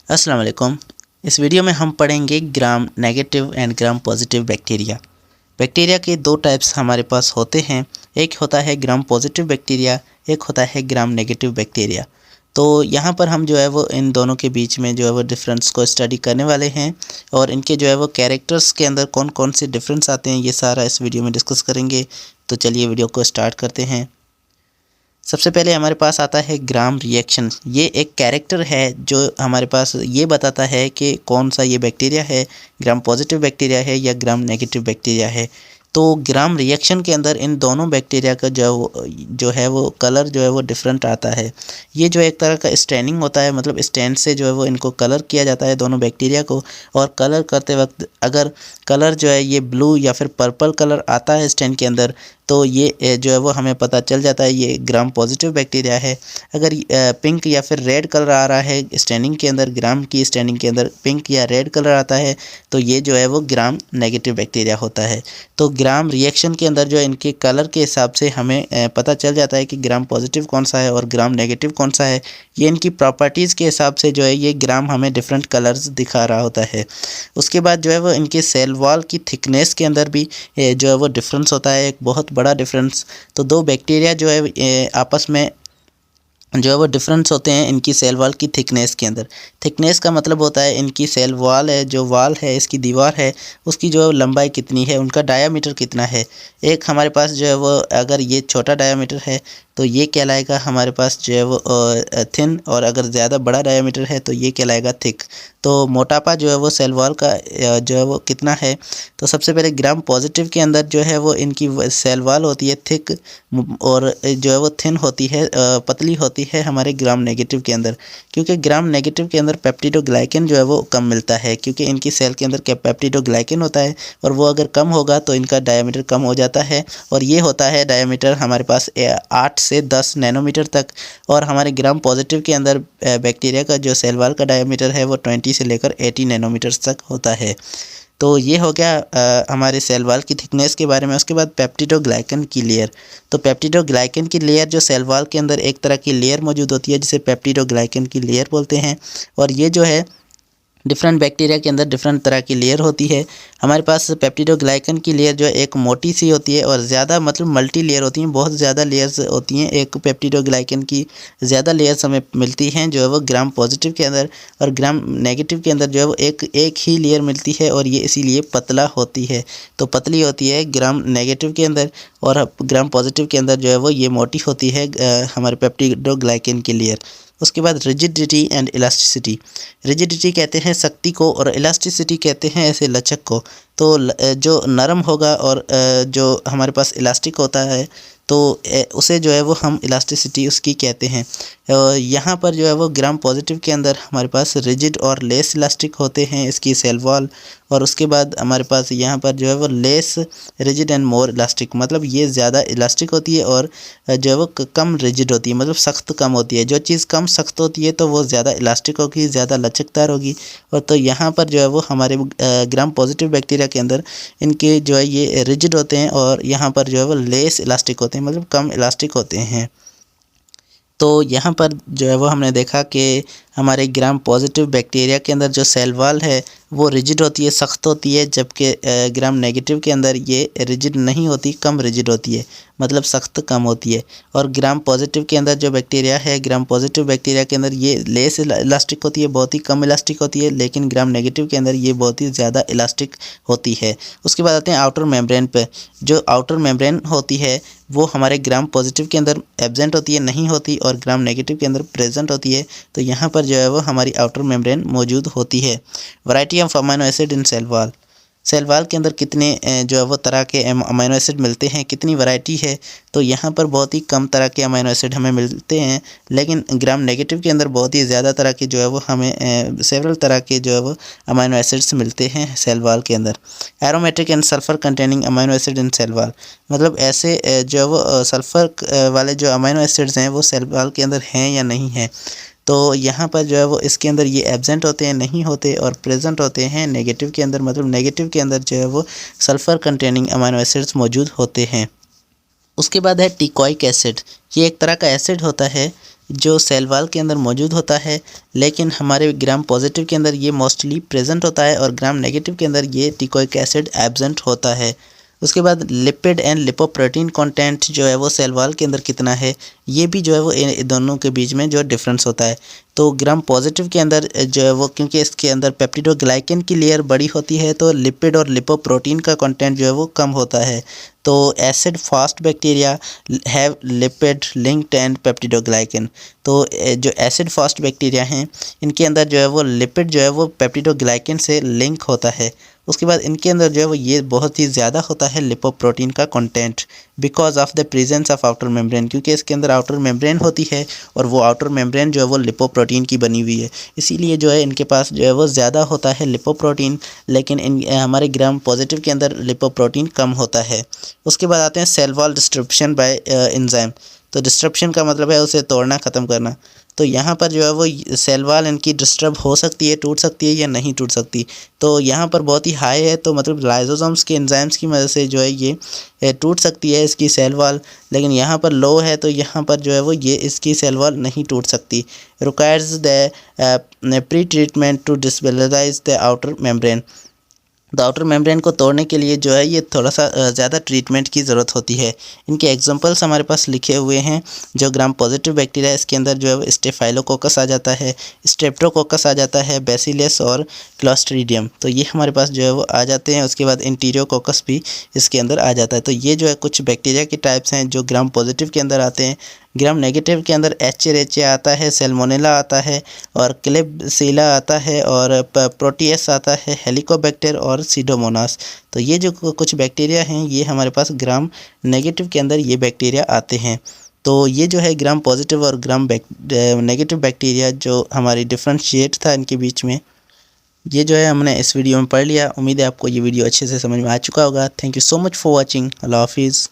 अस्सलाम वालेकुम। इस वीडियो में हम पढ़ेंगे gram negative and gram positive bacteria. Bacteria के दो टाइप्स हमारे पास होते हैं, एक होता है ग्राम पॉजिटिव बैक्टीरिया, एक होता है ग्राम नेगेटिव बैक्टीरिया। तो यहाँ पर हम जो है वो इन दोनों के बीच में जो है वो डिफरेंस को स्टडी करने वाले हैं और इनके जो है वो कैरेक्टर्स के अंदर कौन कौन से डिफरेंस आते हैं ये सारा इस वीडियो में डिस्कस करेंगे। तो चलिए वीडियो को स्टार्ट करते हैं। सबसे पहले हमारे पास आता है ग्राम रिएक्शन। ये एक कैरेक्टर है जो हमारे पास ये बताता है कि कौन सा ये बैक्टीरिया है, ग्राम पॉजिटिव बैक्टीरिया है या ग्राम नेगेटिव बैक्टीरिया है। तो ग्राम रिएक्शन के अंदर इन दोनों बैक्टीरिया का जो है वो कलर जो है वो डिफरेंट आता है। ये जो एक तरह का स्टैनिंग होता है, मतलब स्टैंड से जो है वो इनको कलर किया जाता है दोनों बैक्टीरिया को। और कलर करते वक्त अगर कलर जो है ये ब्लू या फिर पर्पल कलर आता है स्टैंड के अंदर, तो ये जो है वो हमें पता चल जाता है ये ग्राम पॉजिटिव बैक्टीरिया है। अगर पिंक या फिर रेड कलर आ रहा है स्टैंडिंग के अंदर, ग्राम की स्टैंडिंग के अंदर पिंक या रेड कलर आता है, तो ये जो है वो ग्राम नेगेटिव बैक्टीरिया होता है। तो ग्राम रिएक्शन के अंदर जो है इनके कलर के हिसाब से हमें पता चल जाता है कि ग्राम पॉजिटिव कौन सा है और ग्राम नेगेटिव कौन सा है। ये इनकी प्रॉपर्टीज़ के हिसाब से जो है ये ग्राम हमें डिफरेंट कलर्स दिखा रहा होता है। उसके बाद जो है वो इनके सेल वॉल की थिकनेस के अंदर भी जो है वो डिफरेंस होता है, एक बहुत बड़ा डिफरेंस। तो दो बैक्टीरिया जो है आपस में जो है वो डिफरेंस होते हैं इनकी सेल वॉल की थिकनेस के अंदर। थिकनेस का मतलब होता है इनकी सेल वॉल है, जो वॉल है इसकी दीवार है, उसकी जो लंबाई कितनी है, उनका डायामीटर कितना है। एक हमारे पास जो है वो अगर ये छोटा डायामीटर है तो ये कहलाएगा हमारे पास जो है वो थिन, और अगर ज़्यादा बड़ा डायामीटर है तो ये कहलाएगा थिक। तो मोटापा जो है वो सेल वॉल का जो है वो कितना है। तो सबसे पहले ग्राम पॉजिटिव के अंदर जो है वो इनकी सेल वॉल होती है थिक, और जो है वो थिन होती है, पतली होती है हमारे ग्राम नेगेटिव के अंदर। क्योंकि ग्राम नेगेटिव के अंदर पेप्टिडोग्लाइकन जो है वो कम मिलता है, क्योंकि इनकी सेल के अंदर क्या पेप्टिडोग्लाइकन होता है, और वो अगर कम होगा तो इनका डायमीटर कम हो जाता है। और ये होता है डायमीटर हमारे पास 8 से 10 नैनोमीटर तक। और हमारे ग्राम पॉजिटिव के अंदर बैक्टीरिया का जो सेल वॉल का डायमीटर है वो 20 से लेकर 80 नैनोमीटर्स तक होता है। तो ये हो गया हमारे सेल वॉल की थिकनेस के बारे में। उसके बाद पेप्टिडोग्लाइकन की लेयर। तो पेप्टिडोग्लाइकन की लेयर जो सेल वॉल के अंदर एक तरह की लेयर मौजूद होती है जिसे पेप्टिडोग्लाइकन की लेयर बोलते हैं। और ये जो है डिफरेंट बैक्टीरिया के अंदर डिफरेंट तरह की लेयर होती है। हमारे पास पेप्टिडोग्लाइकन की लेयर जो है एक मोटी सी होती है और ज़्यादा मतलब मल्टी लेयर होती हैं, बहुत ज़्यादा लेयर्स होती हैं। एक पेप्टिडोग्लाइकन की ज़्यादा लेयर्स हमें मिलती हैं जो है वो ग्राम पॉजिटिव के अंदर, और ग्राम नेगेटिव के अंदर जो है वो एक ही लेयर मिलती है, और ये इसीलिए पतला होती है। तो पतली होती है ग्राम नेगेटिव के अंदर, और ग्राम पॉजिटिव के अंदर जो है वो ये मोटी होती है हमारे पेप्टिडोग्लाइकन की लेयर। उसके बाद रिजिडिटी एंड इलास्टिसिटी। रिजिडिटी कहते हैं शक्ति को, और इलास्टिसिटी कहते हैं ऐसे लचक को। तो जो नरम होगा और जो हमारे पास इलास्टिक होता है तो उसे जो है वो हम इलास्टिसिटी उसकी कहते हैं। यहाँ पर जो है वो ग्राम पॉजिटिव के अंदर हमारे पास रिजिड और लेस इलास्टिक होते हैं इसकी सेल वॉल। और उसके बाद हमारे पास यहाँ पर जो है वो less rigid and more elastic, मतलब ये ज़्यादा इलास्टिक होती है और जो है वो कम रिजिड होती है, मतलब सख्त कम होती है। जो चीज़ कम सख्त होती है तो वो ज़्यादा इलास्टिक होगी, ज़्यादा लचकदार होगी। और तो यहाँ पर जो है वो हमारे ग्राम पॉजिटिव बैक्टीरिया के अंदर इनके जो है ये रिजिड होते हैं, और यहाँ पर जो है वो लेस इलास्टिक होते हैं, मतलब कम इलास्टिक होते हैं। तो यहाँ पर जो है वो हमने देखा कि हमारे ग्राम पॉजिटिव बैक्टीरिया के अंदर जो सेल वॉल है वो रिजिड होती है, सख्त होती है, जबकि ग्राम नेगेटिव के अंदर ये रिजिड नहीं होती, कम रिजिड होती है, मतलब सख्त कम होती है। और ग्राम पॉजिटिव के अंदर जो बैक्टीरिया है, ग्राम पॉजिटिव बैक्टीरिया के अंदर ये लेस इलास्टिक होती है, बहुत ही कम इलास्टिक होती है, लेकिन ग्राम नेगेटिव के अंदर ये बहुत ही ज़्यादा इलास्टिक होती है। उसके बाद आते हैं आउटर मेम्ब्रेन पे। जो आउटर मेम्ब्रेन होती है वो हमारे ग्राम पॉजिटिव के अंदर एब्जेंट होती है, नहीं होती, और ग्राम नेगेटिव के अंदर प्रेजेंट होती है। तो यहाँ पर जो है वो हमारी आउटर मेम्ब्रेन मौजूद होती है। Variety of amino acid in cell wall. Cell wall के अंदर कितने जो है वो तरह के अमीनो एसिड मिलते हैं, कितनी वैरायटी है। तो यहाँ पर बहुत ही कम तरह के अमीनो एसिड हमें मिलते हैं, लेकिन ग्राम नेगेटिव के अंदर बहुत ही ज़्यादा तरह के जो है वो हमें सेवरल तरह के जो है वो अमीनो एसिड्स मिलते हैं सेल वॉल के अंदर। Aromatic and sulphur containing amino acid in cell wall, मतलब ऐसे जो है वो सल्फ़र वाले जो अमीनो एसिड्स हैं वो सेल वॉल के अंदर हैं या नहीं हैं। तो यहाँ पर जो है वो इसके अंदर ये एब्सेंट होते हैं, नहीं होते, और प्रेजेंट होते हैं नेगेटिव के अंदर, मतलब नेगेटिव के अंदर जो है वो सल्फ़र कंटेनिंग अमीनो एसिड्स मौजूद होते हैं। उसके बाद है टिकॉइक एसिड। ये एक तरह का एसिड होता है जो सेल वॉल के अंदर मौजूद होता है, लेकिन हमारे ग्राम पॉजिटिव के अंदर ये मोस्टली प्रेजेंट होता है और ग्राम नेगेटिव के अंदर ये टिकोइक एसिड एब्सेंट होता है। उसके बाद लिपिड एंड लिपोप्रोटीन कंटेंट जो है वो सेल वॉल के अंदर कितना है, ये भी जो है वो दोनों के बीच में जो डिफरेंस होता है। तो ग्राम पॉजिटिव के अंदर जो है वो, क्योंकि इसके अंदर पेप्टिडोग्लाइकन की लेयर बड़ी होती है, तो लिपिड और लिपोप्रोटीन का कंटेंट जो है वो कम होता है। तो acid fast bacteria have lipid linked and peptidoglycan. तो जो एसिड फास्ट बैक्टीरिया हैं, इनके अंदर जो है वो लिपिड जो है वो पेप्टिडोग्लाइकन से लिंक होता है। उसके बाद इनके अंदर जो है वो ये बहुत ही ज़्यादा होता है लिपोप्रोटीन का content, because of the presence of outer membrane, क्योंकि इसके अंदर आउटर मेम्ब्रेन होती है और वो आउटर मेम्ब्रेन जो है वो लिपोप्रोटीन की बनी हुई है, इसीलिए जो है इनके पास जो है वो ज़्यादा होता है लिपोप्रोटीन, लेकिन हमारे ग्राम पॉजिटिव के अंदर लिपोप्रोटीन कम होता है। उसके बाद आते हैं cell wall disruption by enzyme. तो डिस्ट्रप्शन का मतलब है उसे तोड़ना, ख़त्म करना। तो यहाँ पर जो है वो सेल वॉल इनकी डिस्टर्ब हो सकती है, टूट सकती है या नहीं टूट सकती। तो यहाँ पर बहुत ही हाई है, तो मतलब लाइसोसोम्स के एंजाइम्स की मदद से जो है ये टूट सकती है इसकी सेल वॉल, लेकिन यहाँ पर लो है, तो यहाँ पर जो है वो ये इसकी सेल वॉल नहीं टूट सकती। Requires the pre treatment to destabilise the outer membrane. तो आउटर मेम्ब्रेन को तोड़ने के लिए जो है ये थोड़ा सा ज़्यादा ट्रीटमेंट की ज़रूरत होती है। इनके एग्जांपल्स हमारे पास लिखे हुए हैं। जो ग्राम पॉजिटिव बैक्टीरिया है, इसके अंदर जो है वो स्टेफाइलोकोकस आ जाता है, स्ट्रेप्टोकोकस आ जाता है, बैसिलस और क्लॉस्ट्रीडियम, तो ये हमारे पास जो है वो आ जाते हैं। उसके बाद इंटीरियोकोकस भी इसके अंदर आ जाता है। तो ये जो है कुछ बैक्टीरिया के टाइप्स हैं जो ग्राम पॉजिटिव के अंदर आते हैं। ग्राम नेगेटिव के अंदर एचेरेचिया आता है, सैल्मोनेला आता है और क्लेबसीला आता है और प्रोटियस आता है, हेलिकोबैक्टर और सीडोमोनास। तो ये जो कुछ बैक्टीरिया हैं, ये हमारे पास ग्राम नेगेटिव के अंदर ये बैक्टीरिया आते हैं। तो ये जो है ग्राम पॉजिटिव और ग्राम नेगेटिव बैक्टीरिया जो हमारी डिफ्रेंशिएट था इनके बीच में, ये जो है हमने इस वीडियो में पढ़ लिया। उम्मीद है आपको ये वीडियो अच्छे से समझ में आ चुका होगा। Thank you so much for watching. अल्लाह हाफिज़।